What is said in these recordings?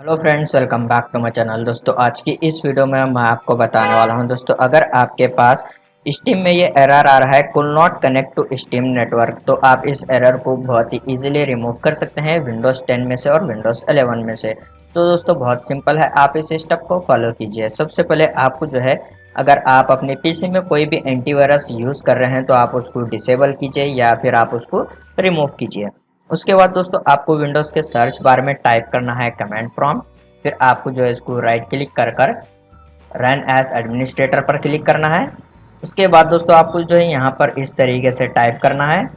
Hello friends, welcome back to my channel. दोस्तों, आज की इस वीडियो में मैं आपको बताने वाला हूं दोस्तों, अगर आपके पास स्टीम में ये एरर आ रहा है could not connect to Steam network, तो आप इस एरर को बहुत ही इजीली रिमूव कर सकते हैं विंडोज़ 10 में से और विंडोज़ 11 में से। तो दोस्तों, बहुत सिंपल है, आप इस स्टेप को फॉलो कीजिए। सबसे पहले आपको जो है, अगर आप अपने पीसी में कोई भी एंटीवायरस यूज़ कर रहे हैं तो आप उसको डिसेबल कीजिए या फिर आप उसको रिमूव कीजिए। उसके बाद दोस्तों, आपको विंडोज़ के सर्च बार में टाइप करना है कमांड प्रॉम्प्ट। फिर आपको जो है इसको राइट क्लिक कर कर रन एज एडमिनिस्ट्रेटर पर क्लिक करना है। उसके बाद दोस्तों, आपको जो है यहाँ पर इस तरीके से टाइप करना है।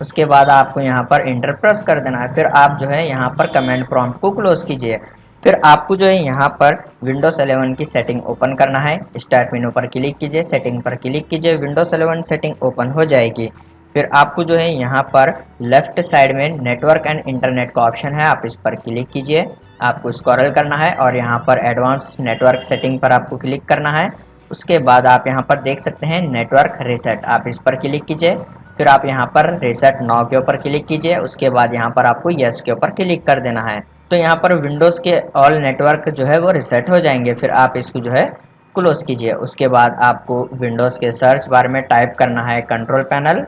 उसके बाद आपको यहाँ पर इंटर प्रेस कर देना है। फिर आप जो है यहाँ पर कमांड प्रॉम्प्ट को क्लोज कीजिए। फिर आपको जो है यहाँ पर विंडोज़ 11 की सेटिंग ओपन करना है। स्टार्ट मेनू पर क्लिक कीजिए, सेटिंग पर क्लिक कीजिए, विंडोज़ 11 सेटिंग ओपन हो जाएगी। फिर आपको जो है यहाँ पर लेफ्ट साइड में नेटवर्क एंड इंटरनेट का ऑप्शन है, आप इस पर क्लिक कीजिए। आपको स्क्रॉल करना है और यहाँ पर एडवांस नेटवर्क सेटिंग पर आपको क्लिक करना है। उसके बाद आप यहाँ पर देख सकते हैं नेटवर्क रीसेट, आप इस पर क्लिक कीजिए। फिर आप यहाँ पर रीसेट नाउ के ऊपर क्लिक कीजिए। उसके बाद यहाँ पर आपको यस के ऊपर क्लिक कर देना है। तो यहाँ पर विंडोज़ के ऑल नेटवर्क जो है वो रीसेट हो जाएंगे। फिर आप इसको जो है क्लोज कीजिए। उसके बाद आपको विंडोज़ के सर्च बार में टाइप करना है कंट्रोल पैनल।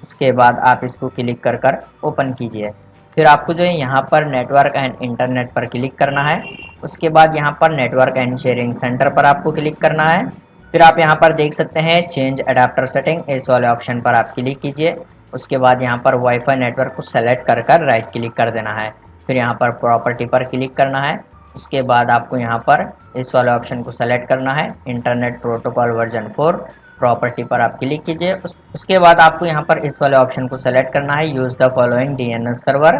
उसके बाद आप इसको क्लिक कर कर ओपन कीजिए। फिर आपको जो है यहाँ पर नेटवर्क एंड इंटरनेट पर क्लिक करना है। उसके बाद यहाँ पर नेटवर्क एंड शेयरिंग सेंटर पर आपको क्लिक करना है। फिर आप यहाँ पर देख सकते हैं चेंज अडाप्टर सेटिंग, इस वाले ऑप्शन पर आप क्लिक कीजिए। उसके बाद यहाँ पर वाईफाई नेटवर्क को सेलेक्ट कर कर राइट क्लिक कर देना है। फिर यहाँ पर प्रॉपर्टी पर क्लिक करना है। उसके बाद आपको यहाँ पर इस वाले ऑप्शन को सेलेक्ट करना है इंटरनेट प्रोटोकॉल वर्जन 4, प्रॉपर्टी पर आप क्लिक कीजिए। उसके बाद आपको यहाँ पर इस वाले ऑप्शन को सेलेक्ट करना है use the following DNS server.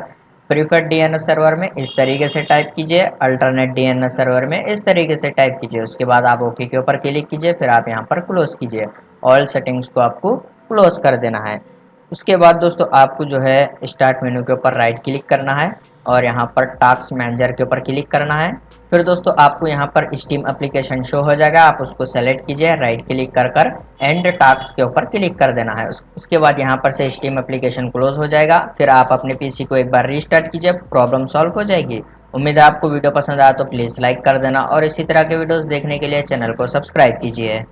Preferred DNS server में इस तरीके से टाइप कीजिए, अल्टरनेट डीएनएस सर्वर में इस तरीके से टाइप कीजिए। उसके बाद आप ओके के ऊपर क्लिक कीजिए। फिर आप यहाँ पर क्लोज कीजिए। ऑल सेटिंग्स को आपको क्लोज कर देना है। उसके बाद दोस्तों, आपको जो है स्टार्ट मेनू के ऊपर राइट क्लिक करना है और यहाँ पर टास्क मैनेजर के ऊपर क्लिक करना है। फिर दोस्तों, आपको यहाँ पर स्टीम एप्लीकेशन शो हो जाएगा, आप उसको सेलेक्ट कीजिए, राइट क्लिक कर कर एंड टास्क के ऊपर क्लिक कर देना है। उसके बाद यहाँ पर से स्टीम एप्लीकेशन क्लोज हो जाएगा। फिर आप अपने पीसी को एक बार रीस्टार्ट कीजिए, प्रॉब्लम सॉल्व हो जाएगी। उम्मीद है आपको वीडियो पसंद आया तो प्लीज़ लाइक कर देना और इसी तरह के वीडियोज़ देखने के लिए चैनल को सब्सक्राइब कीजिए।